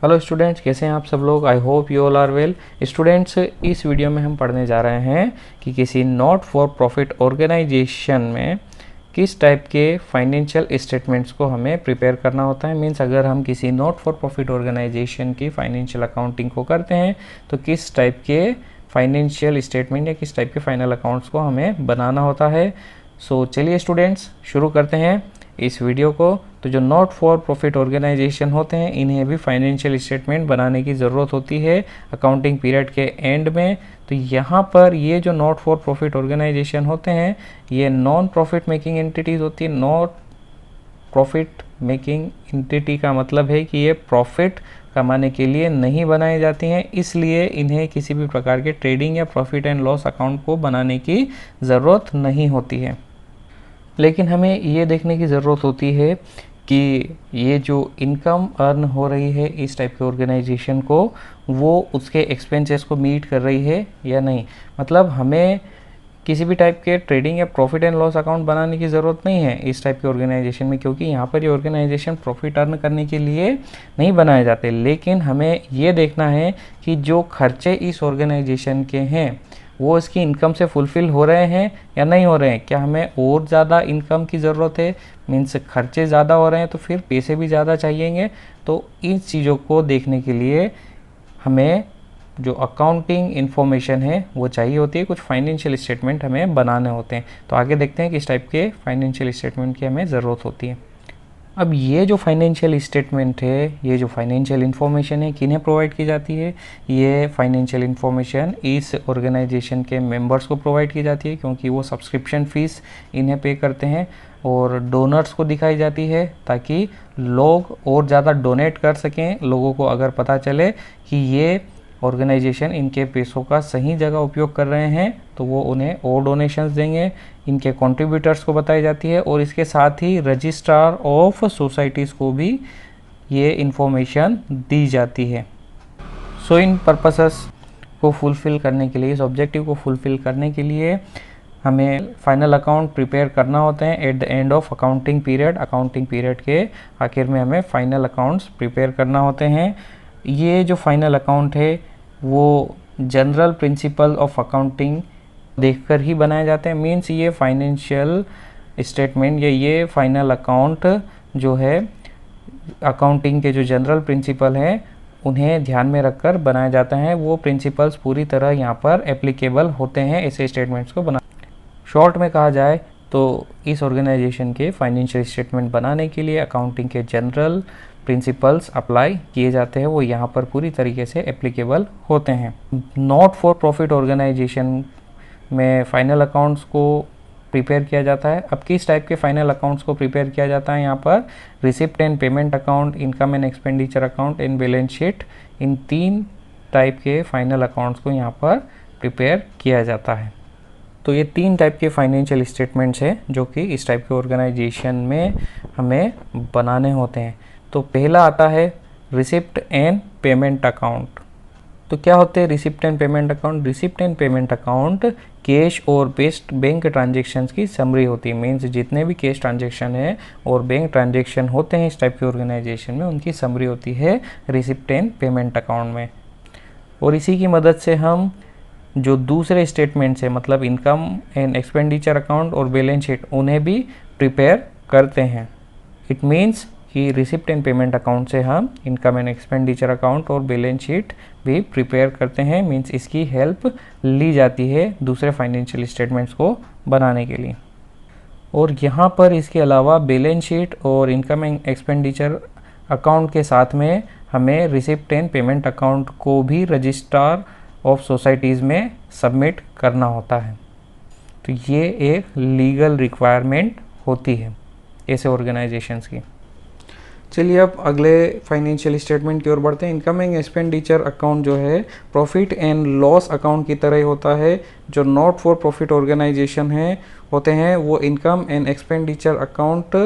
Hello students, कैसे हैं आप सब लोग। I hope you all are well. Students, इस वीडियो में हम पढ़ने जा रहे हैं कि किसी नॉट फॉर प्रॉफिट ऑर्गेनाइजेशन में किस टाइप के फाइनेंशियल स्टेटमेंट्स को हमें प्रिपेयर करना होता है। मीन्स अगर हम किसी नॉट फॉर प्रॉफिट ऑर्गेनाइजेशन की फाइनेंशियल अकाउंटिंग को करते हैं तो किस टाइप के फाइनेंशियल स्टेटमेंट या किस टाइप के फाइनल अकाउंट्स को हमें बनाना होता है। सो चलिए स्टूडेंट्स, शुरू करते हैं इस वीडियो को। तो जो नॉट फॉर प्रॉफिट ऑर्गेनाइजेशन होते हैं इन्हें भी फाइनेंशियल स्टेटमेंट बनाने की ज़रूरत होती है अकाउंटिंग पीरियड के एंड में। तो यहाँ पर ये जो नॉट फॉर प्रॉफिट ऑर्गेनाइजेशन होते हैं ये नॉन प्रॉफिट मेकिंग एंटिटीज़ होती है। नॉट प्रॉफिट मेकिंग एंटिटी का मतलब है कि ये प्रॉफिट कमाने के लिए नहीं बनाई जाती हैं, इसलिए इन्हें किसी भी प्रकार के ट्रेडिंग या प्रॉफिट एंड लॉस अकाउंट को बनाने की ज़रूरत नहीं होती है। लेकिन हमें ये देखने की ज़रूरत होती है कि ये जो इनकम अर्न हो रही है इस टाइप के ऑर्गेनाइजेशन को, वो उसके एक्सपेंसेस को मीट कर रही है या नहीं। मतलब हमें किसी भी टाइप के ट्रेडिंग या प्रॉफिट एंड लॉस अकाउंट बनाने की ज़रूरत नहीं है इस टाइप के ऑर्गेनाइजेशन में, क्योंकि यहाँ पर ये ऑर्गेनाइजेशन प्रॉफिट अर्न करने के लिए नहीं बनाए जाते। लेकिन हमें ये देखना है कि जो खर्चे इस ऑर्गेनाइजेशन के हैं वो इसकी इनकम से फुलफ़िल हो रहे हैं या नहीं हो रहे हैं। क्या हमें और ज़्यादा इनकम की ज़रूरत है, मीन्स खर्चे ज़्यादा हो रहे हैं तो फिर पैसे भी ज़्यादा चाहिएंगे। तो इन चीज़ों को देखने के लिए हमें जो अकाउंटिंग इन्फॉर्मेशन है वो चाहिए होती है। कुछ फाइनेंशियल स्टेटमेंट हमें बनाने होते हैं। तो आगे देखते हैं कि इस टाइप के फाइनेंशियल स्टेटमेंट की हमें ज़रूरत होती है। अब ये जो फाइनेंशियल स्टेटमेंट है, ये जो फाइनेंशियल इन्फॉर्मेशन है, किन्हें प्रोवाइड की जाती है। ये फाइनेंशियल इन्फॉर्मेशन इस ऑर्गेनाइजेशन के मेंबर्स को प्रोवाइड की जाती है, क्योंकि वो सब्सक्रिप्शन फ़ीस इन्हें पे करते हैं। और डोनर्स को दिखाई जाती है ताकि लोग और ज़्यादा डोनेट कर सकें। लोगों को अगर पता चले कि ये ऑर्गेनाइजेशन इनके पैसों का सही जगह उपयोग कर रहे हैं तो वो उन्हें और डोनेशंस देंगे। इनके कंट्रीब्यूटर्स को बताई जाती है और इसके साथ ही रजिस्ट्रार ऑफ सोसाइटीज़ को भी ये इन्फॉर्मेशन दी जाती है। सो इन पर्पसेस को फुलफ़िल करने के लिए, इस ऑब्जेक्टिव को फुलफ़िल करने के लिए हमें फाइनल अकाउंट प्रिपेयर करना होते हैं at the end of accounting period. Accounting period के आखिर में हमें फाइनल अकाउंट्स प्रिपेयर करना होते हैं। ये जो फाइनल अकाउंट है वो जनरल प्रिंसिपल ऑफ अकाउंटिंग देखकर ही बनाए जाते हैं। मीन्स ये फाइनेंशियल स्टेटमेंट या ये फाइनल अकाउंट जो है अकाउंटिंग के जो जनरल प्रिंसिपल हैं उन्हें ध्यान में रखकर बनाया जाता है। वो प्रिंसिपल्स पूरी तरह यहाँ पर एप्लीकेबल होते हैं ऐसे स्टेटमेंट्स को बना। शॉर्ट में कहा जाए तो इस ऑर्गेनाइजेशन के फाइनेंशियल स्टेटमेंट बनाने के लिए अकाउंटिंग के जनरल प्रिंसिपल्स अप्लाई किए जाते हैं, वो यहाँ पर पूरी तरीके से एप्लीकेबल होते हैं। नॉट फॉर प्रॉफिट ऑर्गेनाइजेशन में फाइनल अकाउंट्स को प्रिपेयर किया जाता है। अब किस टाइप के फाइनल अकाउंट्स को प्रिपेयर किया जाता है यहाँ पर, receipt and payment account, income and expenditure account and balance sheet, in 3 type के फाइनल अकाउंट्स को यहाँ पर प्रिपेयर किया जाता है। तो ये 3 टाइप के फाइनेंशियल स्टेटमेंट्स हैं जो कि इस टाइप के ऑर्गेनाइजेशन में हमें बनाने होते हैं। तो पहला आता है रिसिप्ट एंड पेमेंट अकाउंट। तो क्या होते हैं receipt and payment account. Receipt and payment account cash और बेस्ड बैंक ट्रांजेक्शन्स की समरी होती है। मीन्स जितने भी कैश ट्रांजेक्शन है और बैंक ट्रांजेक्शन होते हैं इस टाइप के ऑर्गेनाइजेशन में उनकी समरी होती है रिसिप्ट एंड पेमेंट अकाउंट में। और इसी की मदद से हम जो दूसरे स्टेटमेंट्स है, मतलब इनकम एंड एक्सपेंडिचर अकाउंट और बैलेंस शीट, उन्हें भी प्रिपेयर करते हैं। इट मीन्स कि रिसिप्ट एंड पेमेंट अकाउंट से हम इनकम एंड एक्सपेंडिचर अकाउंट और बैलेंस शीट भी प्रिपेयर करते हैं। मीन्स इसकी हेल्प ली जाती है दूसरे फाइनेंशियल स्टेटमेंट्स को बनाने के लिए। और यहाँ पर इसके अलावा बैलेंस शीट और इनकम एंड एक्सपेंडिचर अकाउंट के साथ में हमें रिसिप्ट एंड पेमेंट अकाउंट को भी रजिस्ट्रार ऑफ सोसाइटीज़ में सबमिट करना होता है। तो ये एक लीगल रिक्वायरमेंट होती है ऐसे ऑर्गेनाइजेशंस की। चलिए अब अगले फाइनेंशियल स्टेटमेंट की ओर बढ़ते हैं। इनकम एंड एक्सपेंडिचर अकाउंट जो है प्रॉफिट एंड लॉस अकाउंट की तरह ही होता है। जो नॉट फॉर प्रॉफिट ऑर्गेनाइजेशन है होते हैं वो इनकम एंड एक्सपेंडिचर अकाउंट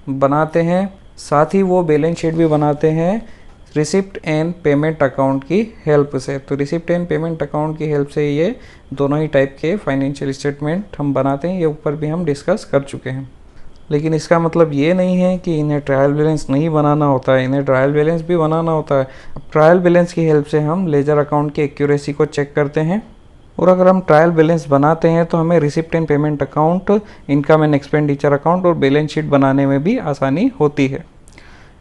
बनाते हैं, साथ ही वो बैलेंस शीट भी बनाते हैं रिसिप्ट एंड पेमेंट अकाउंट की हेल्प से। तो रिसिप्ट एंड पेमेंट अकाउंट की हेल्प से ये दोनों ही टाइप के फाइनेंशियल स्टेटमेंट हम बनाते हैं। ये ऊपर भी हम डिस्कस कर चुके हैं। लेकिन इसका मतलब ये नहीं है कि इन्हें ट्रायल बैलेंस नहीं बनाना होता है, इन्हें ट्रायल बैलेंस भी बनाना होता है। अब ट्रायल बैलेंस की हेल्प से हम लेजर अकाउंट की एक्यूरेसी को चेक करते हैं, और अगर हम ट्रायल बैलेंस बनाते हैं तो हमें receipt and payment account, income and expenditure account और बैलेंस शीट बनाने में भी आसानी होती है।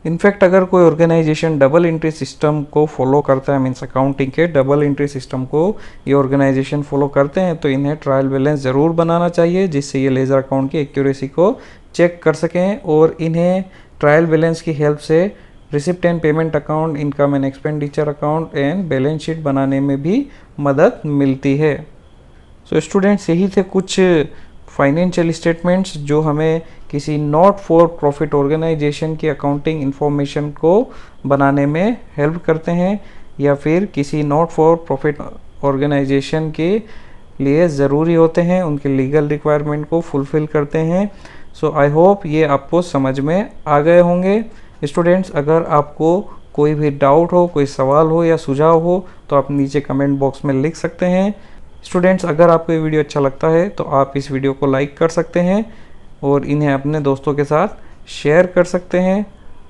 इनफैक्ट अगर कोई ऑर्गेनाइजेशन डबल एंट्री सिस्टम को फॉलो करता है, मीन्स अकाउंटिंग के डबल एंट्री सिस्टम को ये ऑर्गेनाइजेशन फॉलो करते हैं, तो इन्हें ट्रायल बैलेंस ज़रूर बनाना चाहिए, जिससे ये लेजर अकाउंट की एक्यूरेसी को चेक कर सकें और इन्हें ट्रायल बैलेंस की हेल्प से receipt and payment account, income and expenditure account and balance sheet बनाने में भी मदद मिलती है। सो स्टूडेंट्स, यही थे कुछ फाइनेंशियल स्टेटमेंट्स जो हमें किसी नॉट फॉर प्रॉफिट ऑर्गेनाइजेशन की अकाउंटिंग इंफॉर्मेशन को बनाने में हेल्प करते हैं, या फिर किसी नॉट फॉर प्रॉफिट ऑर्गेनाइजेशन के लिए ज़रूरी होते हैं, उनके लीगल रिक्वायरमेंट को फुलफ़िल करते हैं। सो आई होप ये आपको समझ में आ गए होंगे। स्टूडेंट्स, अगर आपको कोई भी डाउट हो, कोई सवाल हो या सुझाव हो, तो आप नीचे कमेंट बॉक्स में लिख सकते हैं। स्टूडेंट्स, अगर आपको ये वीडियो अच्छा लगता है तो आप इस वीडियो को लाइक कर सकते हैं और इन्हें अपने दोस्तों के साथ शेयर कर सकते हैं,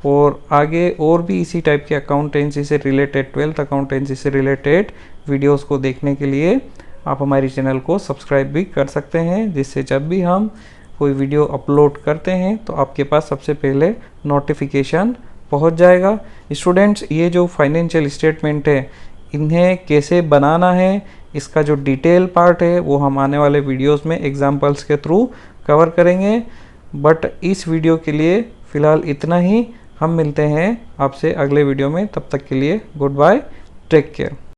और आगे और भी इसी टाइप के अकाउंटेंसी से रिलेटेड, 12th अकाउंटेंसी से रिलेटेड वीडियोस को देखने के लिए आप हमारे चैनल को सब्सक्राइब भी कर सकते हैं, जिससे जब भी हम कोई वीडियो अपलोड करते हैं तो आपके पास सबसे पहले नोटिफिकेशन पहुंच जाएगा। स्टूडेंट्स, ये जो फाइनेंशियल स्टेटमेंट है, इन्हें कैसे बनाना है, इसका जो डिटेल पार्ट है वो हम आने वाले वीडियोस में एग्जांपल्स के थ्रू कवर करेंगे। बट इस वीडियो के लिए फ़िलहाल इतना ही। हम मिलते हैं आपसे अगले वीडियो में, तब तक के लिए गुड बाय, टेक केयर।